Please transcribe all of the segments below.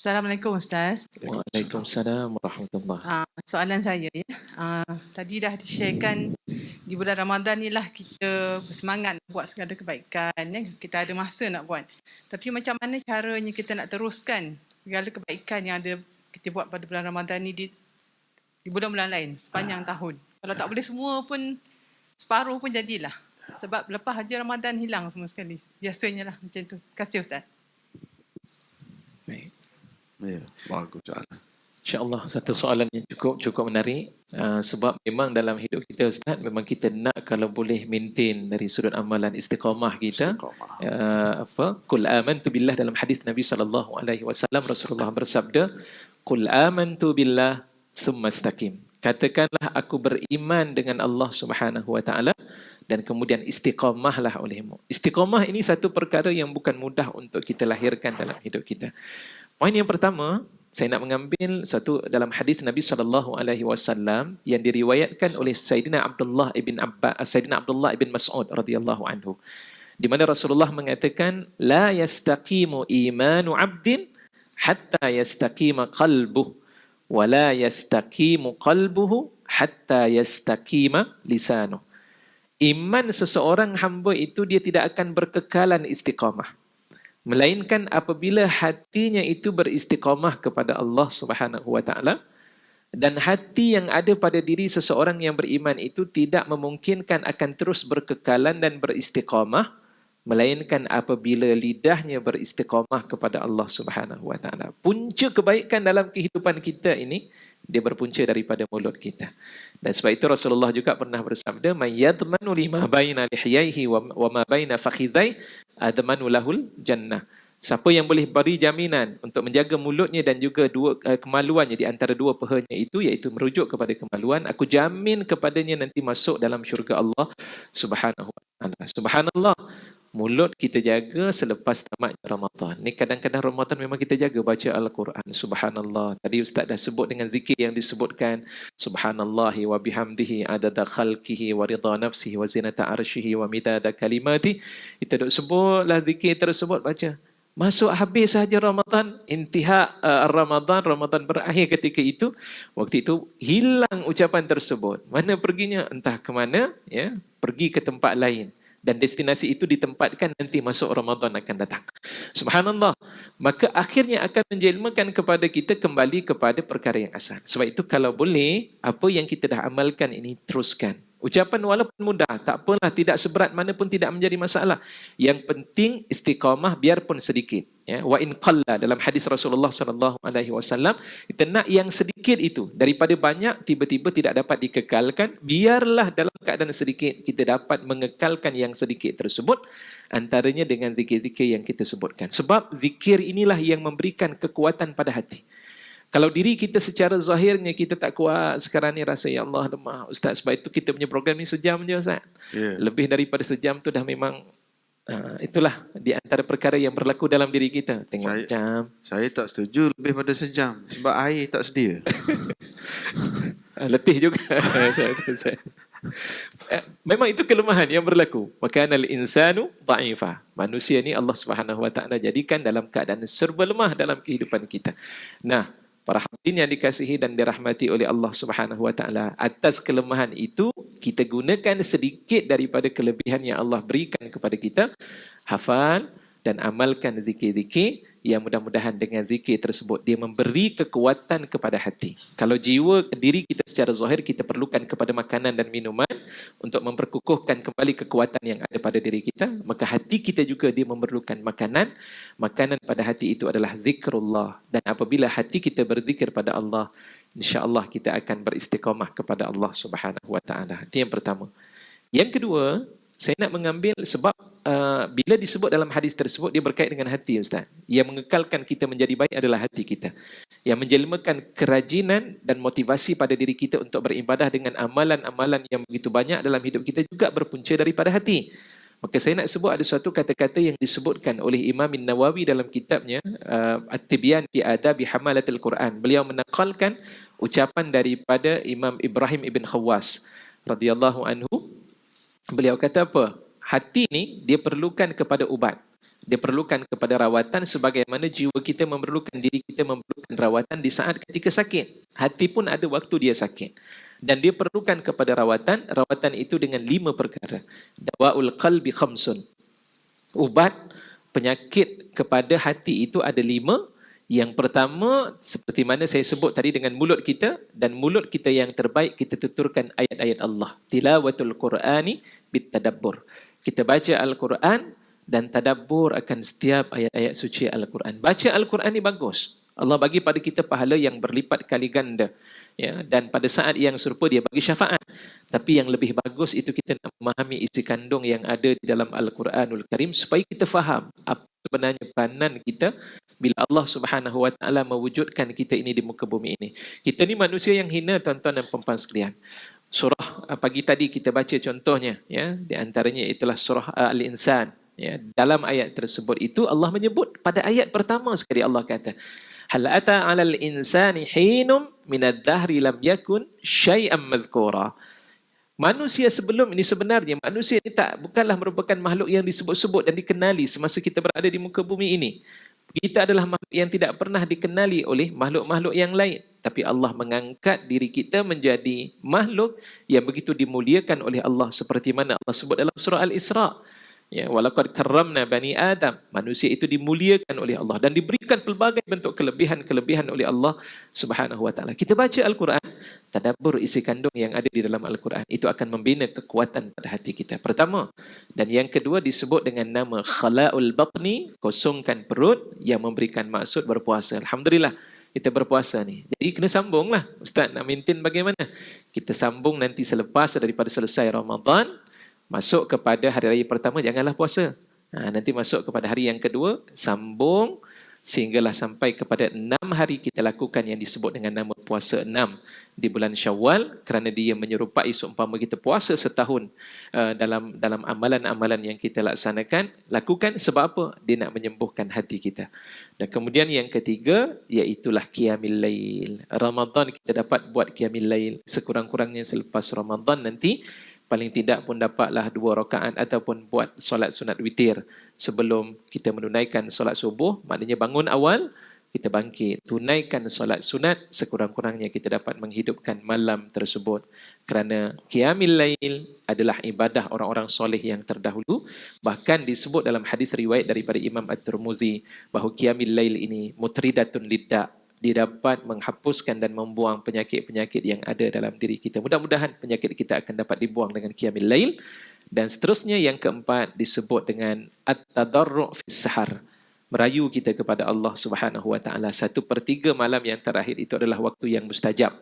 Assalamualaikum Ustaz. Waalaikumsalam warahmatullahi. Soalan saya ya. Tadi dah di-sharekan di bulan Ramadan ni lah kita bersemangat nak buat segala kebaikan ya. Kita ada masa nak buat. Tapi macam mana caranya kita nak teruskan segala kebaikan yang ada kita buat pada bulan Ramadan ni di bulan-bulan lain sepanjang tahun. Kalau tak boleh semua pun separuh pun jadilah. Sebab lepas haji Ramadan hilang semua sekali. Biasanya lah macam tu. Terima kasih Ustaz. Baik. Ya, bagus soalan. InsyaAllah satu soalan yang cukup menarik. Sebab memang dalam hidup kita Ustaz, memang kita nak kalau boleh maintain dari sudut amalan istiqamah kita. Qul amantu billah, dalam hadis Nabi SAW, Rasulullah bersabda, Qul amantu billah thumma istaqim. Katakanlah aku beriman dengan Allah Subhanahu wa taala dan kemudian istiqamahlah olehmu. Istiqamah ini satu perkara yang bukan mudah untuk kita lahirkan dalam hidup kita. Poin yang pertama, saya nak mengambil satu dalam hadis Nabi SAW yang diriwayatkan oleh Sayyidina Abdullah ibn Mas'ud radhiyallahu anhu, di mana Rasulullah mengatakan, la yastaqimu imanu 'abdin hatta yastaqima qalbuhu wa la yastaqimu qalbuhu hatta yastaqima lisanuhu. Iman seseorang hamba itu dia tidak akan berkekalan istiqamah, melainkan apabila hatinya itu beristiqamah kepada Allah Subhanahu wa taala, dan hati yang ada pada diri seseorang yang beriman itu tidak memungkinkan akan terus berkekalan dan beristiqamah, melainkan apabila lidahnya beristiqamah kepada Allah Subhanahu wa taala. Punca kebaikan dalam kehidupan kita ini dia berpunca daripada mulut kita. Dan sebab itu Rasulullah juga pernah bersabda, "Man yadmanu lima baina lihyaihi wa ma baina fakhidhai admanu lahul jannah." Siapa yang boleh beri jaminan untuk menjaga mulutnya dan juga dua kemaluannya di antara dua pahanya itu, iaitu merujuk kepada kemaluan, aku jamin kepadanya nanti masuk dalam syurga Allah Subhanahu wa taala. Subhanallah. Mulut kita jaga selepas tamat Ramadan. Ni kadang-kadang Ramadan memang kita jaga baca Al-Quran. Subhanallah. Tadi Ustaz dah sebut dengan zikir yang disebutkan. Subhanallahi wa bihamdihi adada khalqihi wa ridha nafsihi wa zinata arshihi wa midada kalimati. Kita duk sebutlah zikir tersebut, baca. Masuk habis saja Ramadan, intiha Ramadan berakhir ketika itu. Waktu itu hilang ucapan tersebut. Mana perginya? Entah ke mana, ya, pergi ke tempat lain. Dan destinasi itu ditempatkan nanti masuk Ramadan akan datang. Subhanallah. Maka akhirnya akan menjelmakan kepada kita kembali kepada perkara yang asal. Sebab itu kalau boleh, apa yang kita dah amalkan ini teruskan. Ucapan walaupun mudah, tak apalah, tidak seberat mana pun tidak menjadi masalah. Yang penting istiqamah biarpun sedikit. Ya, wa in qalla, dalam hadis Rasulullah SAW, kita nak yang sedikit itu daripada banyak tiba-tiba tidak dapat dikekalkan. Biarlah dalam keadaan sedikit kita dapat mengekalkan yang sedikit tersebut, antaranya dengan zikir-zikir yang kita sebutkan. Sebab zikir inilah yang memberikan kekuatan pada hati. Kalau diri kita secara zahirnya kita tak kuat, sekarang ni rasa ya Allah lemah Ustaz, sebab itu kita punya program ni sejam je Ustaz. Lebih daripada sejam tu dah memang itulah di antara perkara yang berlaku dalam diri kita. Tengok jam. Saya tak setuju lebih pada sejam sebab air tak sedia. Letih juga. Memang itu kelemahan yang berlaku. Makana al-insanu dha'ifa. Manusia ni Allah Subhanahu wa taala jadikan dalam keadaan serba lemah dalam kehidupan kita. Nah, para hadirin yang dikasihi dan dirahmati oleh Allah Subhanahu wa taala, atas kelemahan itu kita gunakan sedikit daripada kelebihan yang Allah berikan kepada kita. Hafal dan amalkan zikir-zikir yang mudah-mudahan dengan zikir tersebut dia memberi kekuatan kepada hati. Kalau jiwa diri kita secara zahir kita perlukan kepada makanan dan minuman untuk memperkukuhkan kembali kekuatan yang ada pada diri kita, maka hati kita juga dia memerlukan makanan. Makanan pada hati itu adalah zikrullah. Dan apabila hati kita berzikir pada Allah, insya-Allah kita akan beristiqamah kepada Allah Subhanahu wa taala. Itu yang pertama. Yang kedua, saya nak mengambil sebab bila disebut dalam hadis tersebut dia berkait dengan hati Ustaz. Yang mengekalkan kita menjadi baik adalah hati kita. Yang menjelmakan kerajinan dan motivasi pada diri kita untuk beribadah dengan amalan-amalan yang begitu banyak dalam hidup kita juga berpunca daripada hati. Maka saya nak sebut ada suatu kata-kata yang disebutkan oleh Imam Nawawi dalam kitabnya At-Tibyan fi Adabi Hamalatil Quran. Beliau menakalkan ucapan daripada Imam Ibrahim ibn Khawwas radhiyallahu anhu. Beliau kata apa? Hati ni dia perlukan kepada ubat. Dia perlukan kepada rawatan sebagaimana jiwa kita memerlukan, diri kita memerlukan rawatan di saat ketika sakit. Hati pun ada waktu dia sakit. Dan dia perlukan kepada rawatan itu dengan 5 perkara. Dawaul qalbi khamsun. Ubat penyakit kepada hati itu ada 5. Yang pertama, seperti mana saya sebut tadi, dengan mulut kita, dan mulut kita yang terbaik kita tuturkan ayat-ayat Allah. Tilawatul Qur'ani bitadabbur. Kita baca Al-Quran dan tadabbur akan setiap ayat-ayat suci Al-Quran. Baca Al-Quran ni bagus. Allah bagi pada kita pahala yang berlipat kali ganda. Ya, dan pada saat yang serupa dia bagi syafaat. Tapi yang lebih bagus itu kita nak memahami isi kandung yang ada di dalam Al-Quranul Karim supaya kita faham apa sebenarnya peranan kita bila Allah Subhanahu Wa Taala mewujudkan kita ini di muka bumi ini. Kita ni manusia yang hina, tuan-tuan dan puan-puan sekalian. Surah pagi tadi kita baca contohnya, ya, di antaranya itulah surah Al-Insan. Ya, dalam ayat tersebut itu Allah menyebut pada ayat pertama sekali Allah kata, hal ata 'alal insani hinum minad dahri lam yakun syai'an madhkura. Manusia sebelum ini, sebenarnya manusia ini bukanlah merupakan makhluk yang disebut-sebut dan dikenali semasa kita berada di muka bumi ini. Kita adalah makhluk yang tidak pernah dikenali oleh makhluk-makhluk yang lain. Tapi Allah mengangkat diri kita menjadi makhluk yang begitu dimuliakan oleh Allah seperti mana Allah sebut dalam surah Al-Isra. Ya, walaqad karramna bani Adam. Manusia itu dimuliakan oleh Allah dan diberikan pelbagai bentuk kelebihan-kelebihan oleh Allah Subhanahu Wa Taala. Kita baca Al-Quran, tadabbur isi kandung yang ada di dalam Al-Quran, itu akan membina kekuatan pada hati kita. Pertama, dan yang kedua disebut dengan nama khala'ul batni, kosongkan perut, yang memberikan maksud berpuasa. Alhamdulillah kita berpuasa ni. Jadi kena sambunglah. Ustaz nak maintain bagaimana? Kita sambung nanti selepas daripada selesai Ramadan. Masuk kepada hari raya pertama, janganlah puasa. Nanti masuk kepada hari yang kedua, sambung sehinggalah sampai kepada 6 hari kita lakukan yang disebut dengan nama puasa 6 di bulan Syawal, kerana dia menyerupai seumpama kita puasa setahun dalam amalan-amalan yang kita laksanakan. Lakukan sebab apa? Dia nak menyembuhkan hati kita. Dan kemudian yang ketiga, iaitulah Qiyamil Lail. Ramadan kita dapat buat Qiyamil Lail. Sekurang-kurangnya selepas Ramadan nanti, paling tidak pun dapatlah 2 rakaat ataupun buat solat sunat witir sebelum kita menunaikan solat subuh. Maknanya bangun awal, kita bangkit, tunaikan solat sunat, sekurang-kurangnya kita dapat menghidupkan malam tersebut. Kerana Qiyamil Lail adalah ibadah orang-orang soleh yang terdahulu. Bahkan disebut dalam hadis riwayat daripada Imam At-Tirmizi bahawa Qiyamil Lail ini mutridatun lidda'. Dia dapat menghapuskan dan membuang penyakit-penyakit yang ada dalam diri kita. Mudah-mudahan penyakit kita akan dapat dibuang dengan Qiyamil Lail. Dan seterusnya yang keempat disebut dengan at-tadarru' fis sahar. Merayu kita kepada Allah Subhanahu Wa Taala. 1/3 malam yang terakhir itu adalah waktu yang mustajab.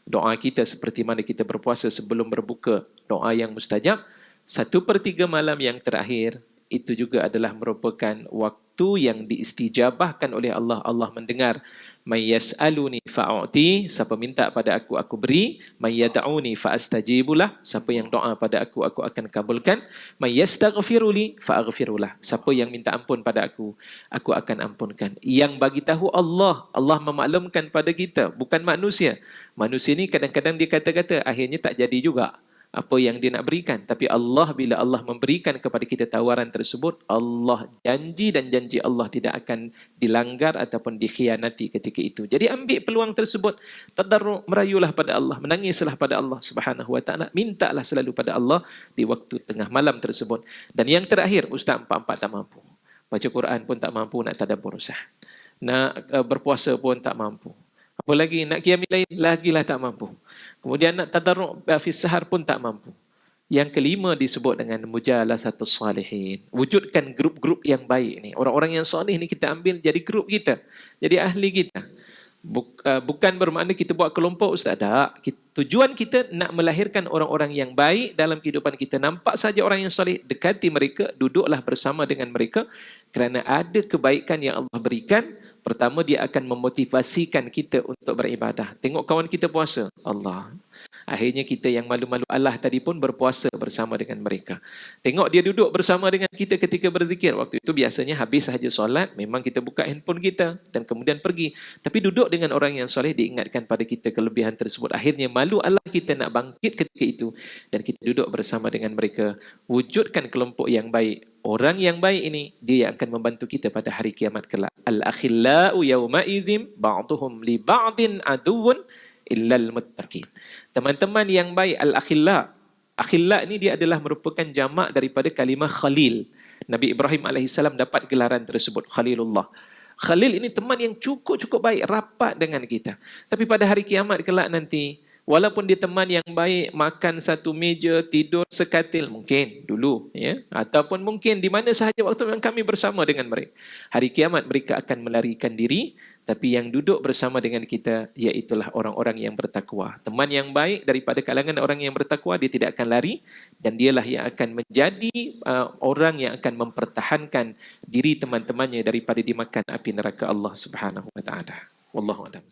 Doa kita seperti mana kita berpuasa sebelum berbuka, doa yang mustajab. 1/3 malam yang terakhir itu juga adalah merupakan waktu yang diistijabahkan oleh Allah. Allah mendengar. May yas'aluni fa'u'ti, siapa minta pada aku beri. May yad'uni fa'astajibulah, siapa yang doa pada aku akan kabulkan. May yastaghfiruli fa'aghfirulah, siapa yang minta ampun pada aku akan ampunkan. Yang bagi tahu Allah memaklumkan pada kita, bukan manusia. Manusia ni kadang-kadang dia kata-kata, akhirnya tak jadi juga apa yang dia nak berikan. Tapi Allah, bila Allah memberikan kepada kita tawaran tersebut, Allah janji, dan janji Allah tidak akan dilanggar ataupun dikhianati ketika itu. Jadi ambil peluang tersebut, tadarru', merayulah pada Allah, menangislah pada Allah Subhanahu Wa Taala, mintalah selalu pada Allah di waktu tengah malam tersebut. Dan yang terakhir, ustaz 4 tak mampu. Baca Quran pun tak mampu, nak tadabbur ustaz. Nak berpuasa pun tak mampu. Apa lagi? Nak Qiyamil Lail lagilah tak mampu. Kemudian nak tadarru' fi sahar pun tak mampu. Yang kelima disebut dengan mujalasatus salihin. Wujudkan grup-grup yang baik ni. Orang-orang yang soleh ni kita ambil jadi grup kita, jadi ahli kita. Bukan bermakna kita buat kelompok ustaz. Tak. Tujuan kita nak melahirkan orang-orang yang baik dalam kehidupan kita. Nampak saja orang yang soleh, dekati mereka, duduklah bersama dengan mereka, kerana ada kebaikan yang Allah berikan. Pertama, dia akan memotivasikan kita untuk beribadah. Tengok kawan kita puasa, Allah. Akhirnya kita yang malu-malu Allah tadi pun berpuasa bersama dengan mereka. Tengok dia duduk bersama dengan kita ketika berzikir. Waktu itu biasanya habis sahaja solat, memang kita buka handphone kita dan kemudian pergi. Tapi duduk dengan orang yang soleh, diingatkan pada kita kelebihan tersebut. Akhirnya malu Allah kita nak bangkit ketika itu dan kita duduk bersama dengan mereka. Wujudkan kelompok yang baik. Orang yang baik ini, dia yang akan membantu kita pada hari kiamat kelak. Al-akhillau yawma idzim ba'duhum li ba'din aduwwun illal muttaqin. Teman-teman yang baik, al-akhilla. Akhilla ni dia adalah merupakan jamak daripada kalimah khalil. Nabi Ibrahim AS dapat gelaran tersebut, Khalilullah. Khalil ini teman yang cukup-cukup baik, rapat dengan kita. Tapi pada hari kiamat kelak nanti, walaupun dia teman yang baik, makan satu meja, tidur sekatil, mungkin dulu, ya, ataupun mungkin di mana sahaja waktu yang kami bersama dengan mereka. Hari kiamat mereka akan melarikan diri, tapi yang duduk bersama dengan kita, iaitulah orang-orang yang bertakwa. Teman yang baik daripada kalangan orang yang bertakwa, dia tidak akan lari, dan dialah yang akan menjadi orang yang akan mempertahankan diri teman-temannya daripada dimakan api neraka Allah Subhanahu wa taala. Wallahu a'lam.